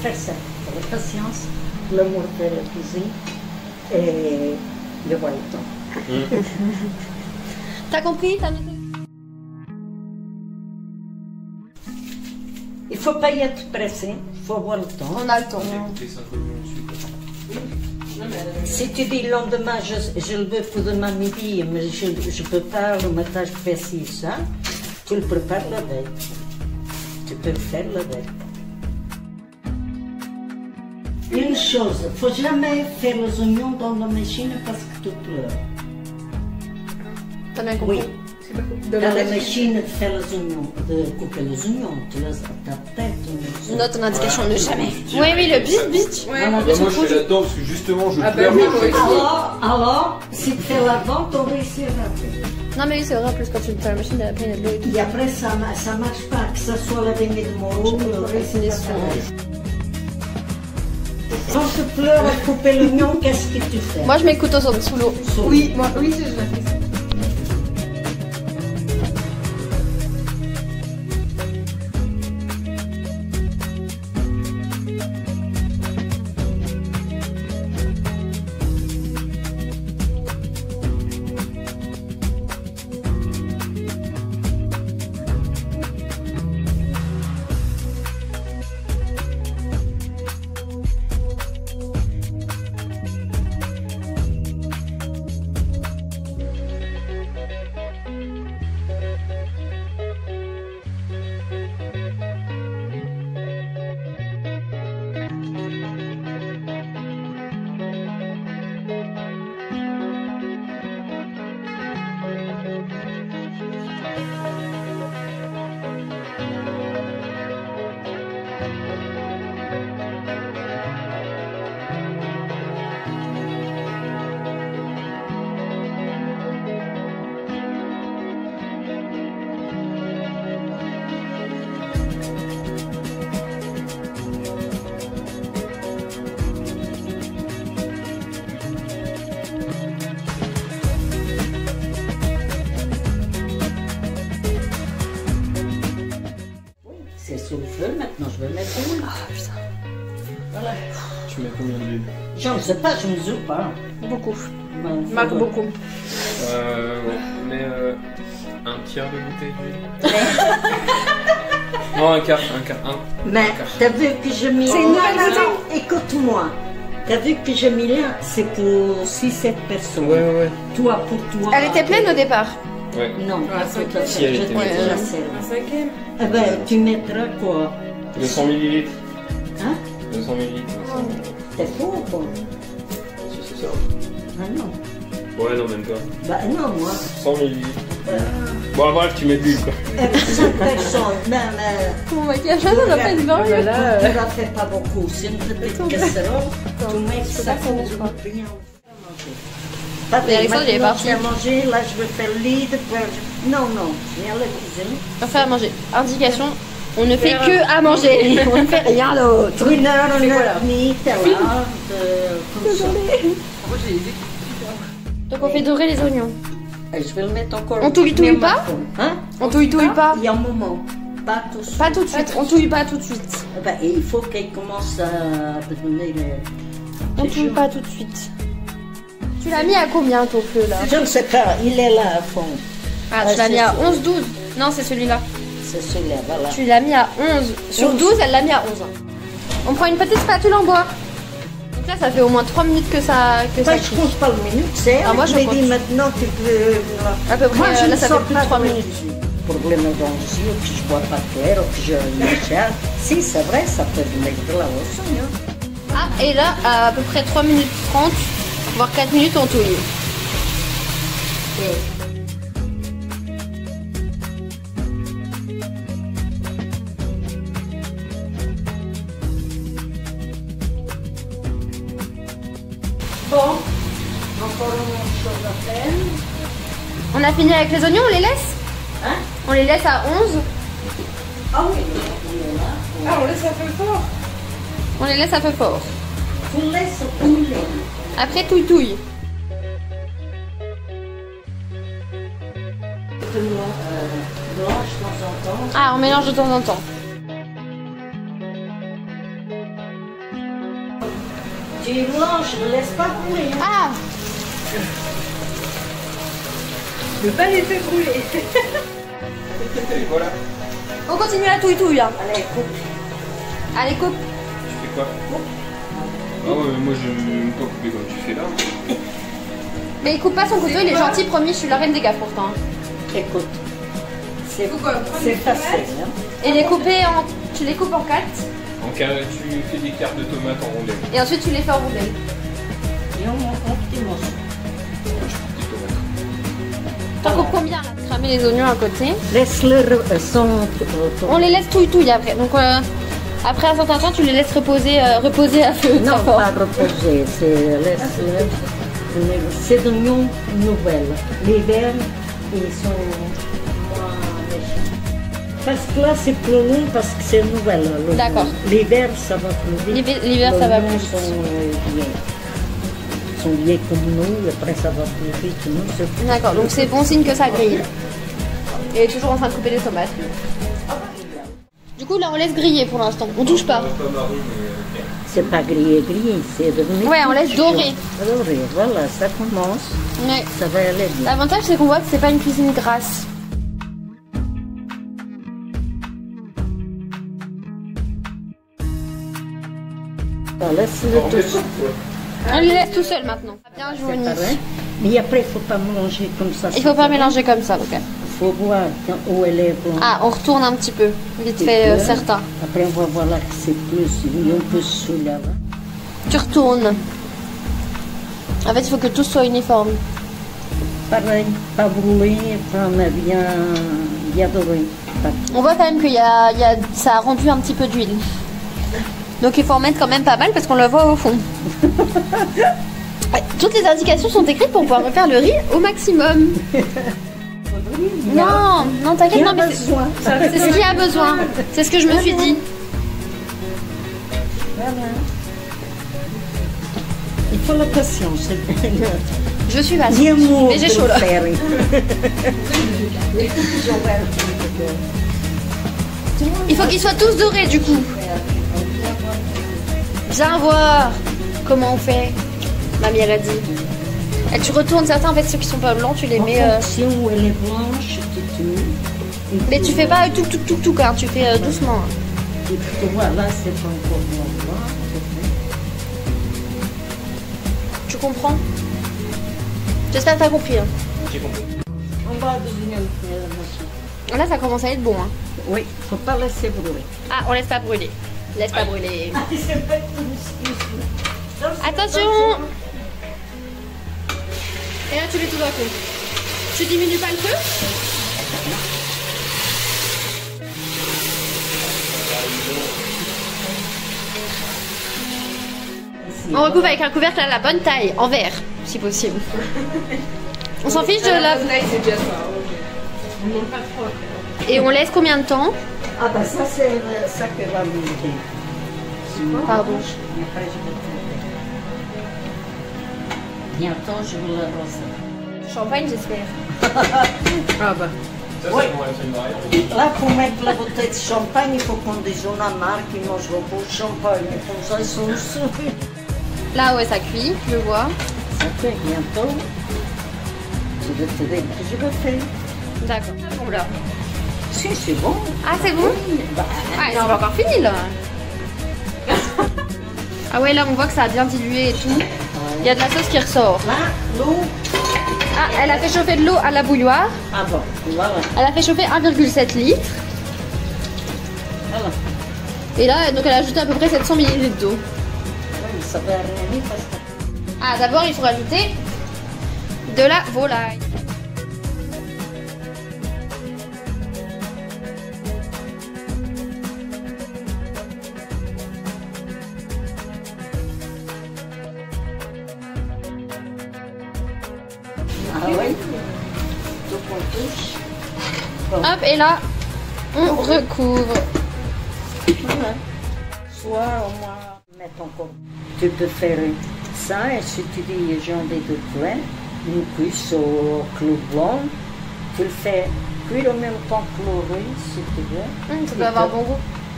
faire ça. La patience, l'amour de la cuisine et le bon temps. T'as compris? T'as noté? Il ne faut pas y être pressé, il faut avoir le temps. On a le temps. Si tu dis le lendemain, je le veux pour demain midi, mais je ne peux pas, le matin je fais ci, ça, tu le prépares la veille. Tu peux le faire la veille. Une chose, il ne faut jamais faire les oignons dans la machine parce que tu pleures. T'as bien compris? Oui. Dans la machine de faire les oignons, de couper les oignons, tu les as à ta tête. Note en indication, ne jamais. Oui, oui, le bit. Ouais. Moi je suis là-dedans parce que justement je pleure. Alors, si tu fais l'avant, tu réussiras. Non mais oui, c'est vrai, en plus quand tu fais la machine, après il y a de l'eau et tout. Et après, ça ne marche pas, que ce soit la demi de morue, le reste, c'est pas pareil. Quand tu pleures à couper l'oignon, qu'est-ce que tu fais? Moi je mets le couteau sous l'eau. Oui, moi, oui, je l'ai fait. C'est sous le feu, maintenant je vais mettre l'huile. Ah putain. Voilà. Tu mets combien d'huile? Je ne sais pas, je ne mesure pas. Beaucoup. Ben, Marque beaucoup. Ouais. Mais un tiers de bouteille d'huile. Non, un quart. Mais t'as vu que j'ai mis... C'est une nouvelle routine. Écoute-moi. T'as vu que j'ai mis là, c'est pour 6-7 personnes. Ouais. Toi pour toi. Elle était pleine au départ. Ouais. Non, Ah, pas tout à si, fait. elle Je était t'ai pleine. déjà Un servi. cinquième. Eh ben, tu mettras quoi? 200 millilitres. Hein? 200 millilitres. T'es fou ou quoi? Si, c'est ça. Ah non. Ouais, non, même pas. Bah non, moi. 100 millilitres. Bon, bref, tu mets de l'huile, quoi. 5 personnes. Non, mais... Mon maquillage, ça va pas être glorieux. Tu ne la fais pas beaucoup. C'est une petite casserole. Tu mets ça pour bien. Mais Alexandre, il est parti. À manger, là je vais faire le lit. Non, viens à la cuisine. On va faire à manger. Indication, on ne fait que à manger. On ne fait rien d'autre. 1 heure, 1 heure et demie, t'es là. Comme ça. Donc on fait dorer les oignons. Et je vais le mettre encore. On touille pas? Hein? On touille pas? Il y a un moment. Pas tout de suite. Pas tout de suite. On touille pas tout de suite. Eh ben, il faut qu'elle commence à devenir... On touille pas tout de suite. Tu l'as mis à combien ton feu là? Je ne sais pas, il est là à fond. Ah, Ouais, tu l'as mis à c'est 11-12. Non, c'est celui-là. C'est celui-là, voilà. Tu l'as mis à 11. Sur 12, elle l'a mis à 11. On prend une petite spatule en bois. Donc là, ça fait au moins 3 minutes que ça Je cuit. compte pas le minute, c'est Ah, moi, je elle qui compte. dit maintenant tu peux... À peu près, Moi, je là, ne ça sors fait plus pas de 3 de minutes. problème dans les yeux, que je bois pas clair, ou que je m'échappe. Si, c'est vrai, ça peut venir de là aussi. Hein. Ah, et là, à peu près 3 minutes 30, voire 4 minutes, on touille. Bon, encore une chose à faire. On a fini avec les oignons, on les laisse? Hein? On les laisse à 11. Ah oui, il est là. Ah, on laisse un peu fort. On les laisse à feu fort. Tu laisses couler. Après, touille. Blanche de temps en temps. Ah, on mélange de temps en temps. Tu mélanges, ne laisse pas brûler. Hein. Ah, Ne pas laisser brûler. Voilà. on continue la touille-touille. Hein. Allez, coupe. Allez, coupe. Tu fais quoi? Ah ouais, mais moi je n'aime pas couper comme tu fais là. Mais il coupe pas son couteau, il est gentil, promis, je suis la reine des gaffes pourtant. Écoute, c'est Pourquoi? facile. Hein. Et les couper en... Tu les coupes en 4 En carré, tu fais des quarts de tomates en rondelles. et ensuite tu les fais en rondelles. Et on petit morceau. Moi je coupe des tomates. T'en coupes combien là? Cramer les oignons à côté. Laisse-le On les laisse touille-touille après. Donc après un certain temps, tu les laisses reposer, reposer à feu. Non, D'accord. pas reposer, c'est d'oignons nouvelles. L'hiver, ils sont moins méchants. Parce que là, c'est plus long parce que c'est nouvelle. l'oignon. D'accord. L'hiver, ça va plus vite. L'hiver, ça va Les plus oignons vite. sont vieilles comme nous, et après ça va plus vite. Nous, c'est plus- D'accord, donc c'est bon signe que ça grille. Et il est toujours en train de couper des tomates. Du coup, là, on laisse griller pour l'instant. On touche pas. Pas marron, mais C'est pas grillé, c'est devenu. Ouais, on laisse dorer. Dorer, voilà, ça commence. Ouais. Ça va aller bien. L'avantage, c'est qu'on voit que c'est pas une cuisine grasse. Laisse-le tout seul. On les laisse tout seul maintenant. Bien jauni. Pareil. Mais après, il ne faut pas mélanger comme ça. Il faut pas mélanger comme ça, ok. Il faut voir où elle est blanche. Ah, on retourne un petit peu, vite fait, certain. Après, on va voir là que c'est plus, un peu sous là. Tu retournes. En fait, il faut que tout soit uniforme. Pareil, pas brûlé, pas mais bien doré. On voit quand même que ça a rendu un petit peu d'huile. Donc il faut en mettre quand même pas mal parce qu'on le voit au fond. Ouais, toutes les indications sont écrites pour pouvoir refaire le riz au maximum. Non, non, t'inquiète, non, mais c'est ce qu'il y a besoin. C'est ce que je me suis dit. Voilà. Il faut la patience. Je suis patiente. Bien mou Mais j'ai chaud là. Il faut qu'ils soient tous dorés du coup. Viens voir comment on fait. Mamie elle a dit. Et tu retournes certains en fait ceux qui sont pas blancs, tu les mets. En fonction où elle est blanche, tu mets. Mais tu fais pas tout car tu fais doucement. Hein. Et tu vois, là, c'est pas encore blanc. Tu comprends? J'espère que t'as compris. Hein. j'ai compris. On va devenir une Là ça commence à être bon. Hein. Oui, faut pas laisser brûler. Ah, on laisse pas brûler. Laisse pas brûler. Attention! Et là tu mets tout d'un coup. Tu diminues pas le feu? On recouvre avec un couvercle à la bonne taille, en verre, si possible. On s'en fiche de la... C'est déjà ça, ok. On monte pas trop. Et on laisse combien de temps? Ah ben ça, c'est ça que va monter. Pardon. Après, je vais tourner. Bientôt, je vais l'arroser. Champagne, j'espère. Ah ben. Ça, Oui. c'est pour la semaine derrière. Là, pour mettre la bouteille de champagne, il faut qu'on dise on a marre qui mange beaucoup de champagne. Comme ça, ils sont souris. Là, ouais, ça cuit, je vois. Ça fait bientôt. Je vais te dire que je le fais. D'accord. Bon, là. Si, c'est bon. Ah, c'est bon? Bah, Ah, c'est pas encore fini, là. Ah ouais, là, on voit que ça a bien dilué et tout. Il y a de la sauce qui ressort. là, l'eau. Ah, elle a fait chauffer de l'eau à la bouilloire. Ah bon, voilà. Elle a fait chauffer 1,7 litres. Voilà. Et là, donc elle a ajouté à peu près 700 ml d'eau. Oui, ça va rien parce que... Ah, d'abord, il faut rajouter de la volaille. Ah oui. Donc on touche. Bon. Hop, et là, on recouvre. Voilà. Soit au moins mettre encore. Tu peux faire ça et si tu dis j'ai envie de cuire, une cuisse au clou blanc, tu le fais cuire en même temps que le riz si tu veux. Ça peut avoir bon goût.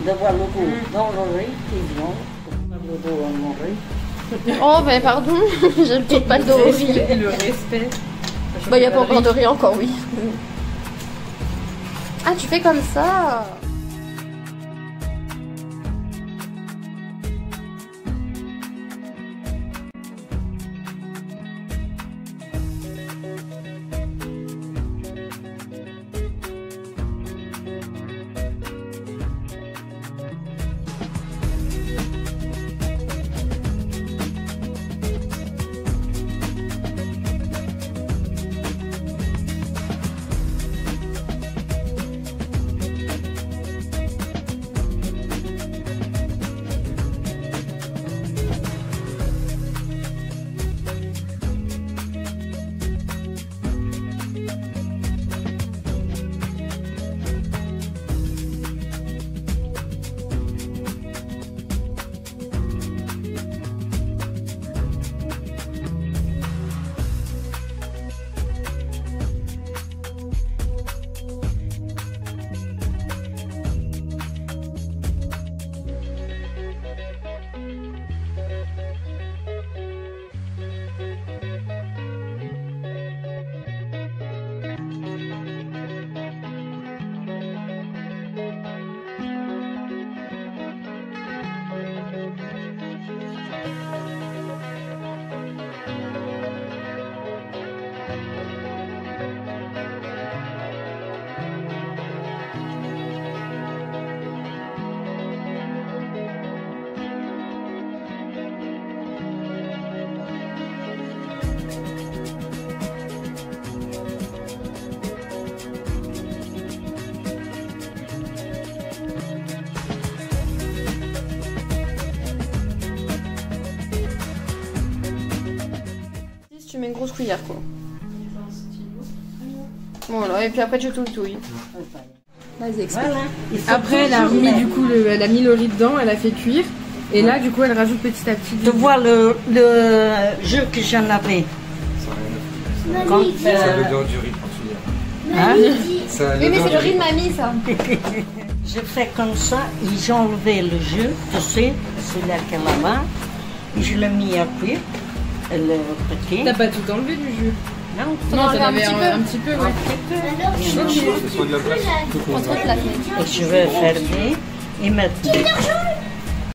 D'avoir le goût dans le riz qui vient, le goût dans mon riz. Oh, ben pardon, j'ai peut-être pas de riz. Et le respect. Bah, il n'y a pas encore de riz encore, oui. Ah, tu fais comme ça. Tu mets une grosse cuillère quoi. Voilà, et puis après tu touilles. Vas-y, explique. Voilà. Après, elle a mis du coup, elle a mis le riz dedans, elle a fait cuire. Et là, du coup, elle rajoute petit à petit. Tu vois le jeu que j'en avais. Quand, C'est l'odeur du riz portugais. hein? Oui, mais c'est le riz de mamie ça. Je fais comme ça, et j'ai enlevé le jus, tu sais, celui-là qu'elle a là, et je l'ai mis à cuire, le paquet. T'as pas tout enlevé du jus? Non, Non, t'en avais un petit peu. un petit peu, ouais. C'est soit de la glace. On se retrouve la semaine. et je vais fermer et mettre.